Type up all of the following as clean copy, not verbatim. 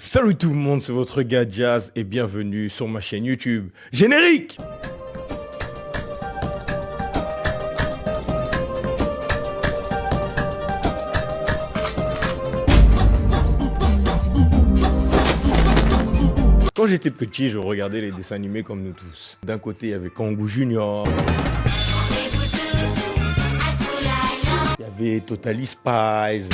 Salut tout le monde, c'est votre gars Jazz et bienvenue sur ma chaîne YouTube. Générique! Quand j'étais petit, je regardais les dessins animés comme nous tous. D'un côté, il y avait Kangoo Junior. Il y avait Totally Spies.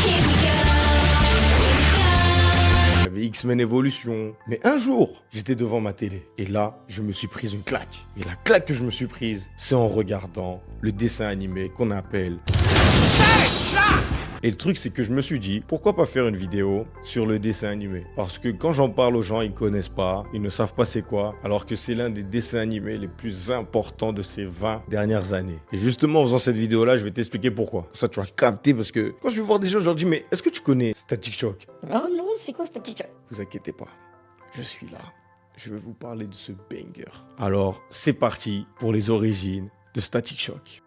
Il y avait X-Men Evolution. Mais un jour, j'étais devant ma télé. Et là, je me suis prise une claque. Et la claque que je me suis prise, c'est en regardant le dessin animé qu'on appelle... Et le truc, c'est que je me suis dit, pourquoi pas faire une vidéo sur le dessin animé? Parce que quand j'en parle aux gens, ils connaissent pas, ils ne savent pas c'est quoi, alors que c'est l'un des dessins animés les plus importants de ces 20 dernières années. Et justement, en faisant cette vidéo-là, je vais t'expliquer pourquoi. Pour ça, tu vas capter, parce que quand je vais voir des gens, je leur dis, mais est-ce que tu connais Static Shock? Non, c'est quoi Static Shock? Vous inquiétez pas, je suis là. Je vais vous parler de ce banger. Alors, c'est parti pour les origines de Static Shock.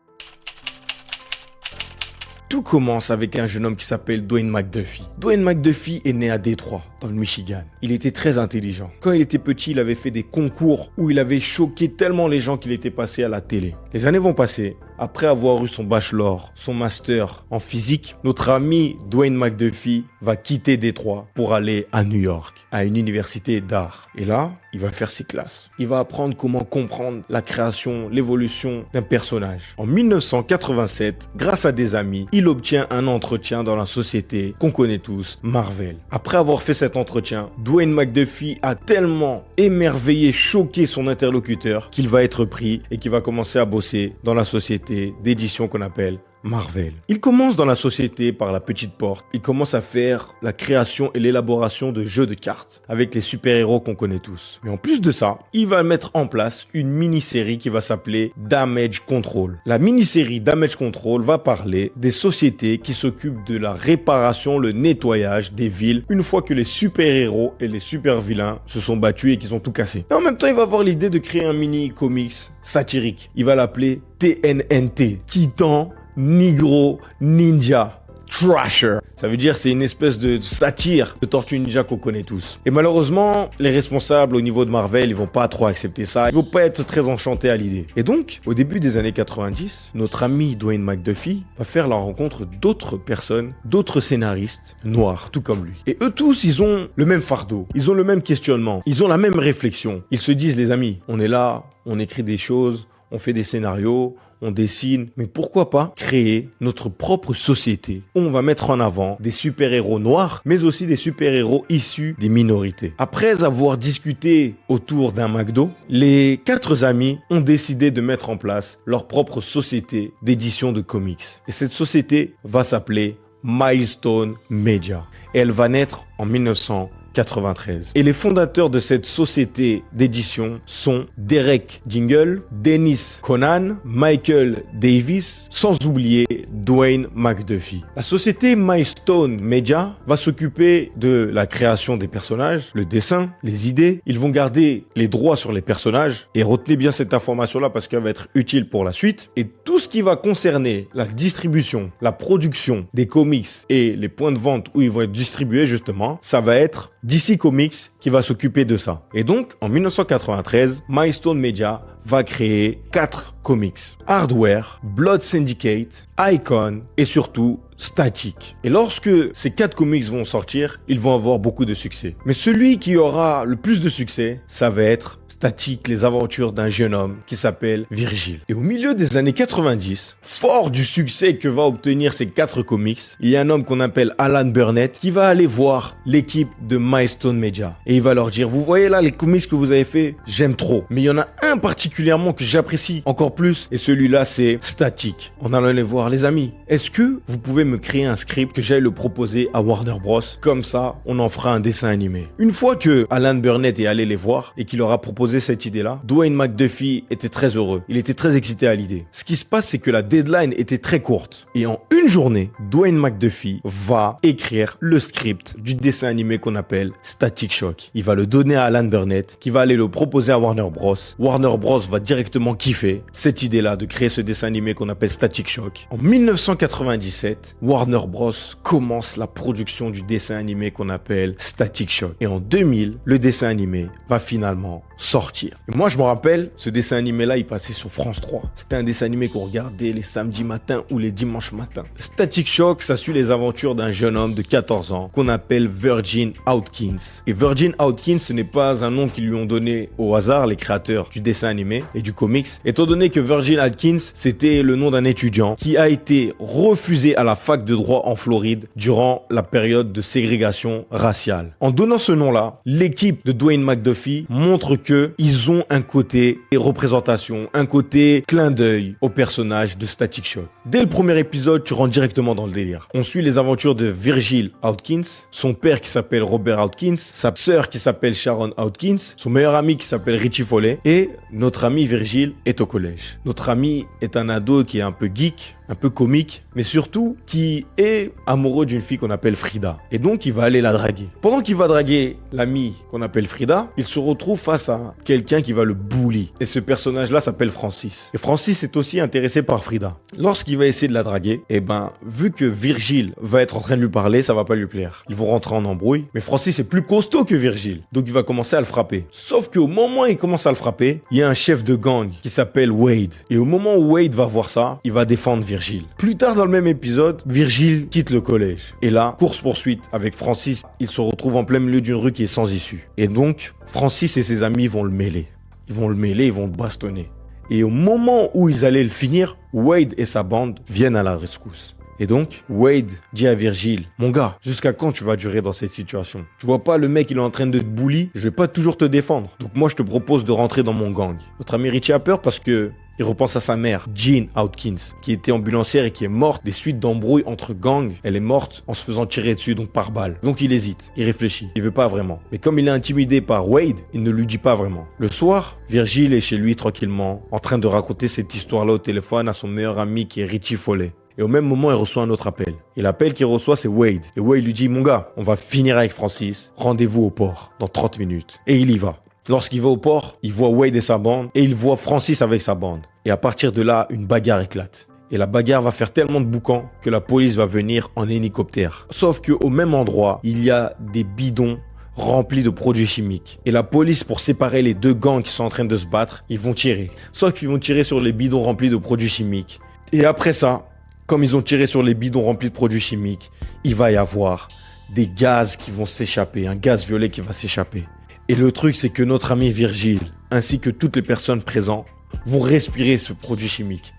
Tout commence avec un jeune homme qui s'appelle Dwayne McDuffie. Dwayne McDuffie est né à Détroit, dans le Michigan. Il était très intelligent. Quand il était petit, il avait fait des concours où il avait choqué tellement les gens qu'il était passé à la télé. Les années vont passer. Après avoir eu son bachelor, son master en physique, notre ami Dwayne McDuffie va quitter Détroit pour aller à New York, à une université d'art. Et là, il va faire ses classes. Il va apprendre comment comprendre la création, l'évolution d'un personnage. En 1987, grâce à des amis, il obtient un entretien dans la société qu'on connaît tous, Marvel. Après avoir fait cet entretien, Dwayne McDuffie a tellement émerveillé, choqué son interlocuteur qu'il va être pris et qu'il va commencer à bosser dans la société d'édition qu'on appelle Marvel. Il commence dans la société par la petite porte. Il commence à faire la création et l'élaboration de jeux de cartes avec les super-héros qu'on connaît tous. Mais en plus de ça, il va mettre en place une mini-série qui va s'appeler Damage Control. La mini-série Damage Control va parler des sociétés qui s'occupent de la réparation, le nettoyage des villes une fois que les super-héros et les super-vilains se sont battus et qu'ils ont tout cassé. Et en même temps, il va avoir l'idée de créer un mini-comics satirique. Il va l'appeler TNNT, Titan Negro Ninja Thrasher. Ça veut dire c'est une espèce de satire de Tortue Ninja qu'on connaît tous. Et malheureusement, les responsables au niveau de Marvel, ils vont pas trop accepter ça. Ils vont pas être très enchantés à l'idée. Et donc, au début des années 90, notre ami Dwayne McDuffie va faire la rencontre d'autres personnes, d'autres scénaristes noirs, tout comme lui. Et eux tous, ils ont le même fardeau. Ils ont le même questionnement. Ils ont la même réflexion. Ils se disent, les amis, on est là, on écrit des choses, on fait des scénarios, on dessine, mais pourquoi pas créer notre propre société où on va mettre en avant des super-héros noirs, mais aussi des super-héros issus des minorités. Après avoir discuté autour d'un McDo, les 4 amis ont décidé de mettre en place leur propre société d'édition de comics. Et cette société va s'appeler Milestone Media. Et elle va naître en 1993. Et les fondateurs de cette société d'édition sont Derek Jingle, Dennis Conan, Michael Davis, sans oublier Dwayne McDuffie. La société Milestone Media va s'occuper de la création des personnages, le dessin, les idées. Ils vont garder les droits sur les personnages et retenez bien cette information-là parce qu'elle va être utile pour la suite. Et tout ce qui va concerner la distribution, la production des comics et les points de vente où ils vont être distribués justement, ça va être DC Comics qui va s'occuper de ça. Et donc, en 1993, Milestone Media va créer 4 comics. Hardware, Blood Syndicate, Icon et surtout Static. Et lorsque ces 4 comics vont sortir, ils vont avoir beaucoup de succès. Mais celui qui aura le plus de succès, ça va être Static, les aventures d'un jeune homme qui s'appelle Virgil. Et au milieu des années 90, fort du succès que va obtenir ces 4 comics, il y a un homme qu'on appelle Alan Burnett qui va aller voir l'équipe de Milestone Media. Et il va leur dire, vous voyez là les comics que vous avez fait, j'aime trop. Mais il y en a un particulièrement que j'apprécie encore plus et celui-là c'est Static. On allait les voir les amis. Est-ce que vous pouvez me créer un script que j'aille le proposer à Warner Bros? Comme ça, on en fera un dessin animé. Une fois que Alan Burnett est allé les voir et qu'il leur a proposé proposé cette idée-là, Dwayne McDuffie était très heureux. Il était très excité à l'idée. Ce qui se passe, c'est que la deadline était très courte. Et en une journée, Dwayne McDuffie va écrire le script du dessin animé qu'on appelle Static Shock. Il va le donner à Alan Burnett, qui va aller le proposer à Warner Bros. Warner Bros va directement kiffer cette idée-là de créer ce dessin animé qu'on appelle Static Shock. En 1997, Warner Bros commence la production du dessin animé qu'on appelle Static Shock. Et en 2000, le dessin animé va finalement sortir. Et moi, je me rappelle, ce dessin animé-là, il passait sur France 3. C'était un dessin animé qu'on regardait les samedis matins ou les dimanches matins. Static Shock, ça suit les aventures d'un jeune homme de 14 ans qu'on appelle Virgin Hawkins. Et Virgin Hawkins, ce n'est pas un nom qu'ils lui ont donné au hasard, les créateurs du dessin animé et du comics, étant donné que Virgin Hawkins, c'était le nom d'un étudiant qui a été refusé à la fac de droit en Floride durant la période de ségrégation raciale. En donnant ce nom-là, l'équipe de Dwayne McDuffie montre que ils ont un côté représentation, un côté clin d'œil au personnage de Static Shock. Dès le premier épisode, tu rentres directement dans le délire. On suit les aventures de Virgil Hawkins, son père qui s'appelle Robert Hawkins, sa sœur qui s'appelle Sharon Hawkins, son meilleur ami qui s'appelle Richie Foley, et notre ami Virgil est au collège. Notre ami est un ado qui est un peu geek, un peu comique, mais surtout qui est amoureux d'une fille qu'on appelle Frida. Et donc, il va aller la draguer. Pendant qu'il va draguer l'amie qu'on appelle Frida, il se retrouve face à quelqu'un qui va le bully. Et ce personnage-là s'appelle Francis. Et Francis est aussi intéressé par Frida. Lorsqu'il va essayer de la draguer, vu que Virgil va être en train de lui parler, ça va pas lui plaire. Ils vont rentrer en embrouille, mais Francis est plus costaud que Virgil. Donc, il va commencer à le frapper. Sauf qu'au moment où il commence à le frapper, il y a un chef de gang qui s'appelle Wade. Et au moment où Wade va voir ça, il va défendre Virgil. Plus tard dans le même épisode, Virgil quitte le collège. Et là, course-poursuite avec Francis, il se retrouve en plein milieu d'une rue qui est sans issue. Et donc, Francis et ses amis vont le mêler. Ils vont le bastonner. Et au moment où ils allaient le finir, Wade et sa bande viennent à la rescousse. Et donc, Wade dit à Virgil, mon gars, jusqu'à quand tu vas durer dans cette situation? Tu vois pas, le mec, il est en train de te bully, je vais pas toujours te défendre. Donc moi, je te propose de rentrer dans mon gang. Notre ami Richie a peur parce que il repense à sa mère, Jean Hawkins, qui était ambulancière et qui est morte des suites d'embrouilles entre gangs. Elle est morte en se faisant tirer dessus, donc par balle. Donc il hésite, il réfléchit, il veut pas vraiment. Mais comme il est intimidé par Wade, il ne lui dit pas vraiment. Le soir, Virgil est chez lui tranquillement, en train de raconter cette histoire-là au téléphone à son meilleur ami qui est Richie Foley. Et au même moment, il reçoit un autre appel. Et l'appel qu'il reçoit, c'est Wade. Et Wade lui dit, mon gars, on va finir avec Francis. Rendez-vous au port dans 30 minutes. Et il y va. Lorsqu'il va au port, il voit Wade et sa bande et il voit Francis avec sa bande. Et à partir de là, une bagarre éclate. Et la bagarre va faire tellement de boucan que la police va venir en hélicoptère. Sauf qu'au même endroit, il y a des bidons remplis de produits chimiques. Et la police, pour séparer les deux gangs qui sont en train de se battre, ils vont tirer. Sauf qu'ils vont tirer sur les bidons remplis de produits chimiques. Et après ça, comme ils ont tiré sur les bidons remplis de produits chimiques, il va y avoir des gaz qui vont s'échapper, un gaz violet qui va s'échapper. Et le truc, c'est que notre ami Virgil, ainsi que toutes les personnes présentes, vont respirer ce produit chimique.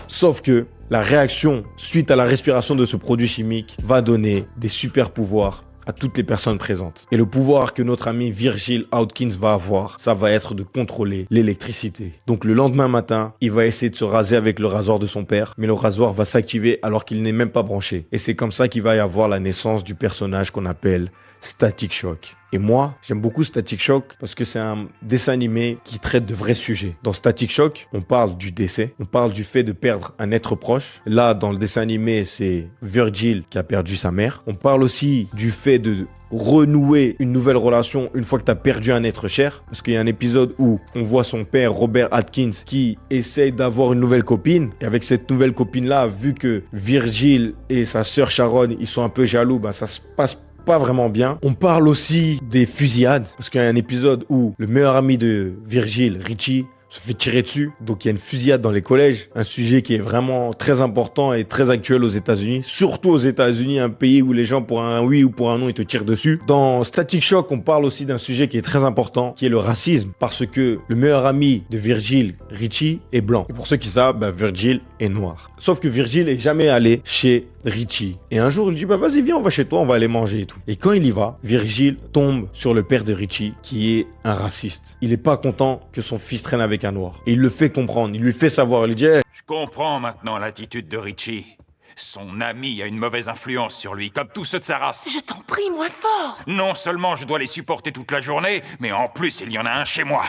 Sauf que la réaction suite à la respiration de ce produit chimique va donner des super pouvoirs à toutes les personnes présentes. Et le pouvoir que notre ami Virgil Hawkins va avoir, ça va être de contrôler l'électricité. Donc le lendemain matin, il va essayer de se raser avec le rasoir de son père, mais le rasoir va s'activer alors qu'il n'est même pas branché. Et c'est comme ça qu'il va y avoir la naissance du personnage qu'on appelle Static Shock. Et moi, j'aime beaucoup Static Shock parce que c'est un dessin animé qui traite de vrais sujets. Dans Static Shock, on parle du décès, on parle du fait de perdre un être proche. Là, dans le dessin animé, c'est Virgil qui a perdu sa mère. On parle aussi du fait de renouer une nouvelle relation une fois que tu as perdu un être cher. Parce qu'il y a un épisode où on voit son père, Robert Atkins, qui essaye d'avoir une nouvelle copine. Et avec cette nouvelle copine-là, vu que Virgil et sa sœur Sharon, ils sont un peu jaloux, ça se passe pas vraiment bien. On parle aussi des fusillades, parce qu'il y a un épisode où le meilleur ami de Virgil, Richie, se fait tirer dessus. Donc il y a une fusillade dans les collèges, un sujet qui est vraiment très important et très actuel aux États-Unis, surtout aux États-Unis, un pays où les gens pour un oui ou pour un non ils te tirent dessus. Dans Static Shock, on parle aussi d'un sujet qui est très important, qui est le racisme, parce que le meilleur ami de Virgil, Richie, est blanc. Et pour ceux qui savent, Virgil est noir. Sauf que Virgil est jamais allé chez Richie. Et un jour, il dit, vas-y, viens, on va chez toi, on va aller manger et tout. Et quand il y va, Virgil tombe sur le père de Richie, qui est un raciste. Il est pas content que son fils traîne avec un noir. Et il le fait comprendre, il lui fait savoir, il lui dit, hey. Je comprends maintenant l'attitude de Richie. Son ami a une mauvaise influence sur lui, comme tous ceux de sa race. Je t'en prie, moins fort. Non seulement je dois les supporter toute la journée, mais en plus il y en a un chez moi.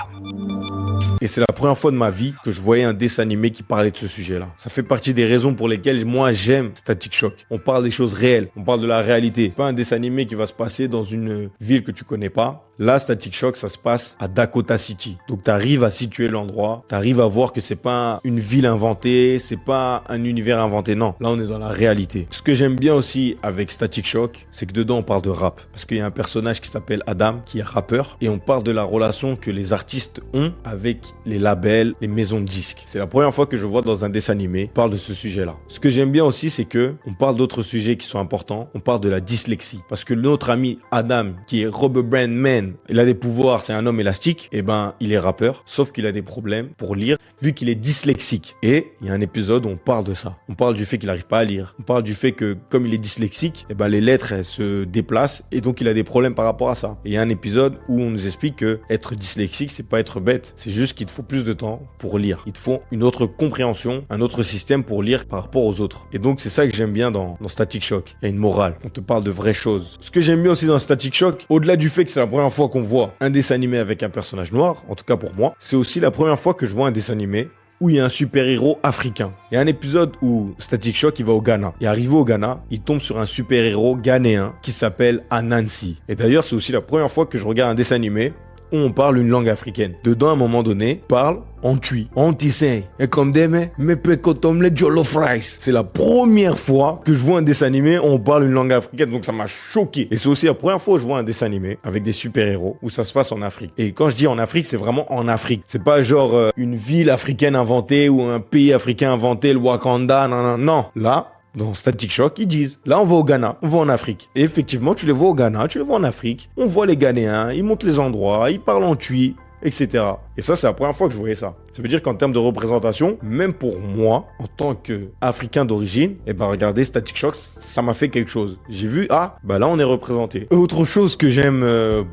Et c'est la première fois de ma vie que je voyais un dessin animé qui parlait de ce sujet-là. Ça fait partie des raisons pour lesquelles moi j'aime Static Shock. On parle des choses réelles, on parle de la réalité. Pas un dessin animé qui va se passer dans une ville que tu connais pas. Là, Static Shock, ça se passe à Dakota City. Donc, tu arrives à situer l'endroit, tu arrives à voir que c'est pas une ville inventée, c'est pas un univers inventé, non. Là, on est dans la réalité. Ce que j'aime bien aussi avec Static Shock, c'est que dedans, on parle de rap. Parce qu'il y a un personnage qui s'appelle Adam, qui est rappeur, et on parle de la relation que les artistes ont avec les labels, les maisons de disques. C'est la première fois que je vois dans un dessin animé, on parle de ce sujet-là. Ce que j'aime bien aussi, c'est que on parle d'autres sujets qui sont importants. On parle de la dyslexie. Parce que notre ami Adam, qui est Rubber Brand Man, il a des pouvoirs, c'est un homme élastique, et ben il est rappeur, sauf qu'il a des problèmes pour lire, vu qu'il est dyslexique. Et il y a un épisode où on parle de ça. On parle du fait qu'il n'arrive pas à lire. On parle du fait que comme il est dyslexique, et ben les lettres elles se déplacent et donc il a des problèmes par rapport à ça. Et il y a un épisode où on nous explique que être dyslexique, c'est pas être bête, c'est juste qu'il te faut plus de temps pour lire. Il te faut une autre compréhension, un autre système pour lire par rapport aux autres. Et donc c'est ça que j'aime bien dans Static Shock. Il y a une morale. On te parle de vraies choses. Ce que j'aime bien aussi dans Static Shock, au-delà du fait que c'est la première fois qu'on voit un dessin animé avec un personnage noir, en tout cas pour moi, c'est aussi la première fois que je vois un dessin animé où il y a un super-héros africain. Il y a un épisode où Static Shock, il va au Ghana. Et arrivé au Ghana, il tombe sur un super-héros ghanéen qui s'appelle Anansi. Et d'ailleurs, c'est aussi la première fois que je regarde un dessin animé où on parle une langue africaine. Dedans, à un moment donné, parle en tui, en tissin, et comme des me pekotomle jollof rice. C'est la première fois que je vois un dessin animé où on parle une langue africaine, donc ça m'a choqué. Et c'est aussi la première fois où je vois un dessin animé avec des super-héros où ça se passe en Afrique. Et quand je dis en Afrique, c'est vraiment en Afrique. C'est pas genre une ville africaine inventée ou un pays africain inventé, le Wakanda, non. Là, dans Static Shock, ils disent, là on va au Ghana, on va en Afrique. Et effectivement, tu les vois au Ghana, tu les vois en Afrique. On voit les Ghanéens, ils montrent les endroits, ils parlent en tui, etc. Et ça, c'est la première fois que je voyais ça. Ça veut dire qu'en termes de représentation, même pour moi, en tant qu'Africain d'origine, eh ben regardez Static Shock, ça m'a fait quelque chose. J'ai vu, ah, bah là on est représenté. Autre chose que j'aime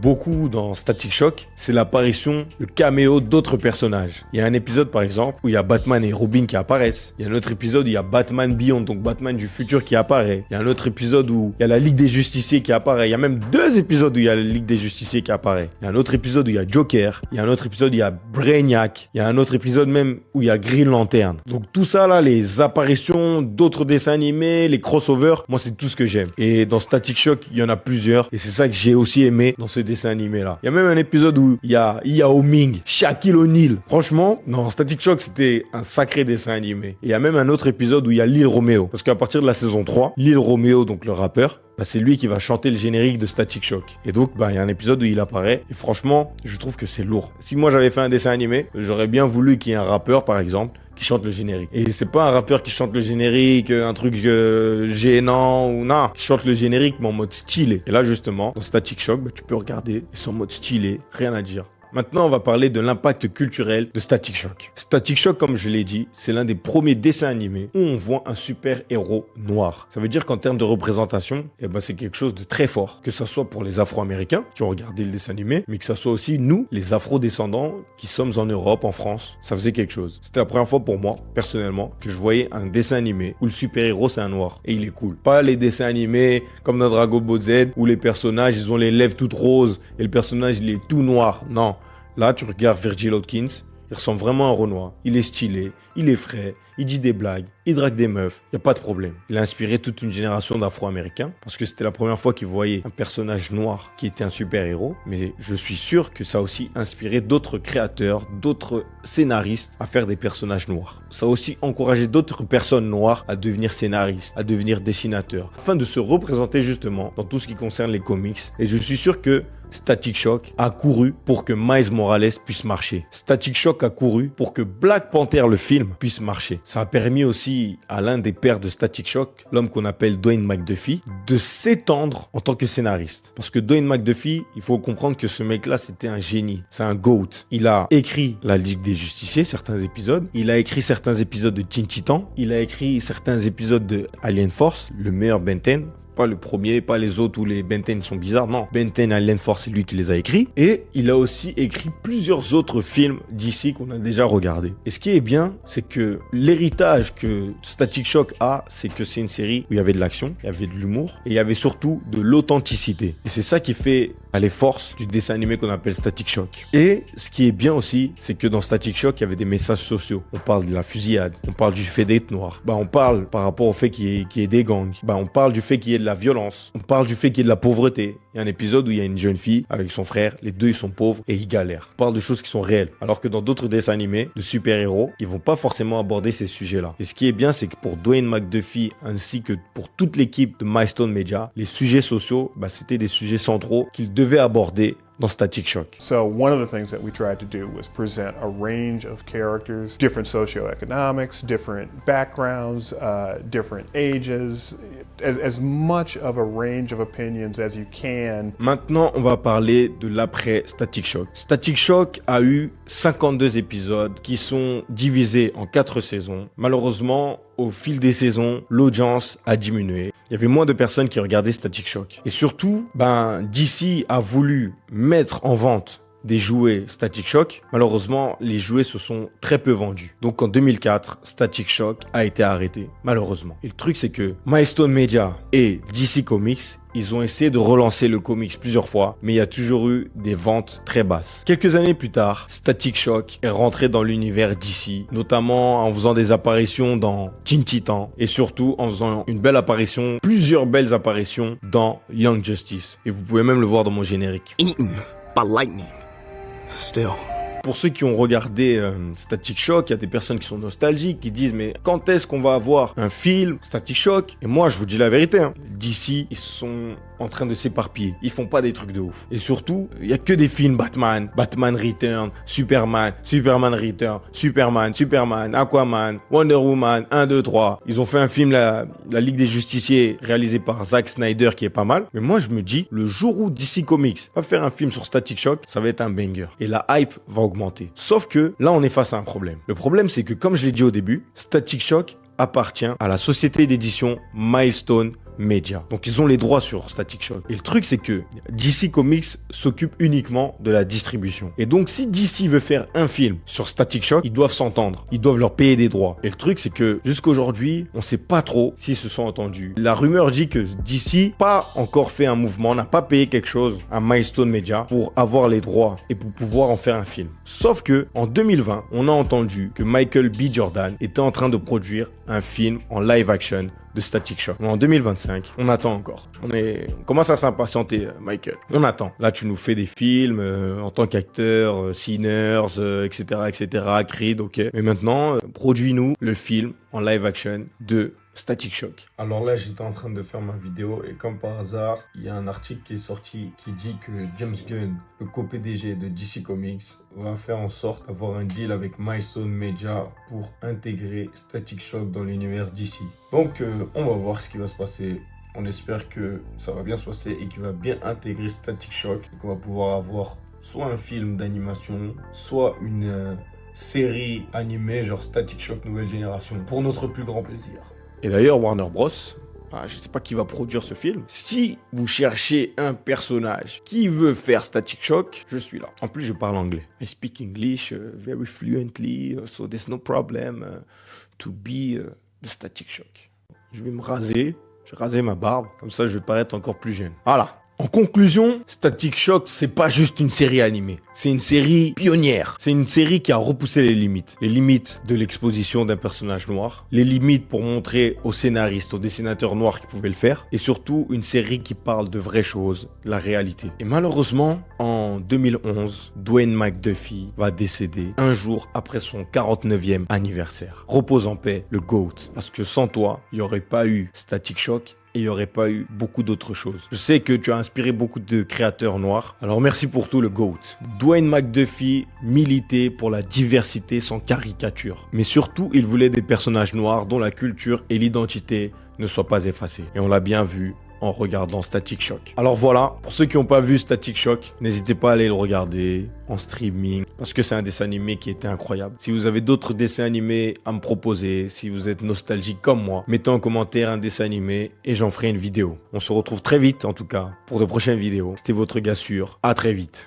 beaucoup dans Static Shock, c'est l'apparition, le caméo d'autres personnages. Il y a un épisode par exemple où il y a Batman et Robin qui apparaissent. Il y a un autre épisode où il y a Batman Beyond, donc Batman du futur qui apparaît. Il y a un autre épisode où il y a la Ligue des Justiciers qui apparaît. Il y a même 2 épisodes où il y a la Ligue des Justiciers qui apparaît. Il y a un autre épisode où il y a Joker. Il y a un autre épisode où il y a Brainiac. Il y a un autre épisode même où il y a Green Lantern. Donc tout ça là, les apparitions d'autres dessins animés, les crossovers, moi c'est tout ce que j'aime. Et dans Static Shock, il y en a plusieurs. Et c'est ça que j'ai aussi aimé dans ce dessin animé là. Il y a même un épisode où il y a Yao Ming, Shaquille O'Neal. Franchement, dans Static Shock, c'était un sacré dessin animé. Et il y a même un autre épisode où il y a Lil Romeo. Parce qu'à partir de la saison 3, Lil Romeo, donc le rappeur, bah, c'est lui qui va chanter le générique de Static Shock. Et donc, bah, il y a un épisode où il apparaît. Et franchement, je trouve que c'est lourd. Si moi j'avais fait un dessin animé, j'aurais bien voulu qu'il y ait un rappeur, par exemple, qui chante le générique. Et c'est pas un rappeur qui chante le générique, un truc gênant ou non. Qui chante le générique, mais en mode stylé. Et là, justement, dans Static Shock, bah, tu peux regarder. Et c'est en mode stylé. Rien à dire. Maintenant, on va parler de l'impact culturel de Static Shock. Static Shock, comme je l'ai dit, c'est l'un des premiers dessins animés où on voit un super-héros noir. Ça veut dire qu'en termes de représentation, eh ben, c'est quelque chose de très fort. Que ça soit pour les Afro-Américains qui ont regardé le dessin animé, mais que ça soit aussi nous, les Afro-descendants, qui sommes en Europe, en France. Ça faisait quelque chose. C'était la première fois pour moi, personnellement, que je voyais un dessin animé où le super-héros, c'est un noir. Et il est cool. Pas les dessins animés comme dans Dragon Ball Z, où les personnages, ils ont les lèvres toutes roses et le personnage, il est tout noir. Non. Là, tu regardes Virgil Hawkins, il ressemble vraiment à un Renoir. Il est stylé, il est frais, il dit des blagues, il drague des meufs, il n'y a pas de problème. Il a inspiré toute une génération d'Afro-Américains parce que c'était la première fois qu'ils voyaient un personnage noir qui était un super-héros. Mais je suis sûr que ça a aussi inspiré d'autres créateurs, d'autres scénaristes à faire des personnages noirs. Ça a aussi encouragé d'autres personnes noires à devenir scénaristes, à devenir dessinateurs, afin de se représenter justement dans tout ce qui concerne les comics. Et je suis sûr que Static Shock a couru pour que Miles Morales puisse marcher. Static Shock a couru pour que Black Panther, le film, puisse marcher. Ça a permis aussi à l'un des pères de Static Shock, l'homme qu'on appelle Dwayne McDuffie, de s'étendre en tant que scénariste. Parce que Dwayne McDuffie, il faut comprendre que ce mec-là, c'était un génie. C'est un GOAT. Il a écrit La Ligue des Justiciers, certains épisodes. Il a écrit certains épisodes de Teen Titan. Il a écrit certains épisodes de Alien Force, le meilleur Ben 10. Pas le premier, pas les autres où les Ben 10 sont bizarres. Non, Ben 10 Alien Force, c'est lui qui les a écrits. Et il a aussi écrit plusieurs autres films d'ici qu'on a déjà regardés. Et ce qui est bien, c'est que l'héritage que Static Shock a, c'est que c'est une série où il y avait de l'action, il y avait de l'humour et il y avait surtout de l'authenticité. Et c'est ça qui fait à les forces du dessin animé qu'on appelle Static Shock. Et ce qui est bien aussi, c'est que dans Static Shock, il y avait des messages sociaux. On parle de la fusillade, on parle du fait d'être noir. On parle par rapport au fait qu'il y ait des gangs. On parle du fait qu'il y ait de la violence. On parle du fait qu'il y ait de la pauvreté. Il y a un épisode où il y a une jeune fille avec son frère, les deux ils sont pauvres et ils galèrent. On parle de choses qui sont réelles. Alors que dans d'autres dessins animés de super-héros, ils vont pas forcément aborder ces sujets-là. Et ce qui est bien, c'est que pour Dwayne McDuffie ainsi que pour toute l'équipe de Milestone Media, les sujets sociaux, c'était des sujets centraux qu'ils devaient aborder dans Static Shock. So one of the things that we tried to do was present a range of characters, different socioeconomics, different backgrounds, different ages, as much of a range of opinions as you can. Maintenant, on va parler de l'après Static Shock. Static Shock a eu 52 épisodes qui sont divisés en 4 saisons. Malheureusement, au fil des saisons, l'audience a diminué. Il y avait moins de personnes qui regardaient Static Shock. Et surtout, DC a voulu mettre en vente des jouets Static Shock. Malheureusement, les jouets se sont très peu vendus. Donc en 2004, Static Shock a été arrêté, malheureusement. Et le truc, c'est que Milestone Media et DC Comics, ils ont essayé de relancer le comics plusieurs fois, mais il y a toujours eu des ventes très basses. Quelques années plus tard, Static Shock est rentré dans l'univers DC, notamment en faisant des apparitions dans Teen Titans et surtout en faisant une belle apparition, plusieurs belles apparitions dans Young Justice. Et vous pouvez même le voir dans mon générique. Eaten by lightning. Still. Pour ceux qui ont regardé Static Shock, il y a des personnes qui sont nostalgiques, qui disent mais quand est-ce qu'on va avoir un film Static Shock? Et moi je vous dis la vérité, DC ils sont en train de s'éparpiller, ils font pas des trucs de ouf. Et surtout, il y a que des films Batman Return, Superman Return, Superman, Aquaman, Wonder Woman, 1, 2, 3. Ils ont fait un film la Ligue des Justiciers réalisé par Zack Snyder qui est pas mal. Mais moi je me dis, le jour où DC Comics va faire un film sur Static Shock, ça va être un banger. Et la hype va augmenter. Sauf que là, on est face à un problème. Le problème, c'est que comme je l'ai dit au début, Static Shock appartient à la société d'édition Milestone Media. Donc ils ont les droits sur Static Shock. Et le truc c'est que DC Comics s'occupe uniquement de la distribution. Et donc si DC veut faire un film sur Static Shock, ils doivent s'entendre. Ils doivent leur payer des droits. Et le truc c'est que jusqu'aujourd'hui, on sait pas trop s'ils se sont entendus. La rumeur dit que DC n'a pas encore fait un mouvement, n'a pas payé quelque chose à Milestone Media pour avoir les droits et pour pouvoir en faire un film. Sauf que en 2020, on a entendu que Michael B. Jordan était en train de produire un film en live action de Static Shock. En 2025, on attend encore. On commence à s'impatienter, Michael. On attend. Là, tu nous fais des films en tant qu'acteur, Sinners, etc., Creed, ok. Mais maintenant, produis-nous le film en live action de Static Shock. Alors là, j'étais en train de faire ma vidéo et comme par hasard, il y a un article qui est sorti qui dit que James Gunn, le co-PDG de DC Comics, va faire en sorte d'avoir un deal avec Milestone Media pour intégrer Static Shock dans l'univers DC. Donc, on va voir ce qui va se passer. On espère que ça va bien se passer et qu'il va bien intégrer Static Shock et qu'on va pouvoir avoir soit un film d'animation, soit une série animée genre Static Shock Nouvelle Génération pour notre plus grand plaisir. Et d'ailleurs, Warner Bros, je sais pas qui va produire ce film. Si vous cherchez un personnage qui veut faire Static Shock, je suis là. En plus, je parle anglais. I speak English very fluently, so there's no problem to be the Static Shock. Je vais me raser, je vais raser ma barbe, comme ça je vais paraître encore plus jeune. Voilà. En conclusion, Static Shock, c'est pas juste une série animée. C'est une série pionnière. C'est une série qui a repoussé les limites. Les limites de l'exposition d'un personnage noir. Les limites pour montrer aux scénaristes, aux dessinateurs noirs qui pouvaient le faire. Et surtout, une série qui parle de vraies choses, de la réalité. Et malheureusement, en 2011, Dwayne McDuffie va décéder un jour après son 49e anniversaire. Repose en paix, le GOAT. Parce que sans toi, il n'y aurait pas eu Static Shock. Et il n'y aurait pas eu beaucoup d'autres choses. Je sais que tu as inspiré beaucoup de créateurs noirs. Alors merci pour tout, le GOAT. Dwayne McDuffie militait pour la diversité sans caricature. Mais surtout, il voulait des personnages noirs dont la culture et l'identité ne soient pas effacées. Et on l'a bien vu en regardant Static Shock. Alors voilà, pour ceux qui n'ont pas vu Static Shock, n'hésitez pas à aller le regarder en streaming, parce que c'est un dessin animé qui était incroyable. Si vous avez d'autres dessins animés à me proposer, si vous êtes nostalgique comme moi, mettez en commentaire un dessin animé et j'en ferai une vidéo. On se retrouve très vite en tout cas pour de prochaines vidéos. C'était votre gars sûr, à très vite.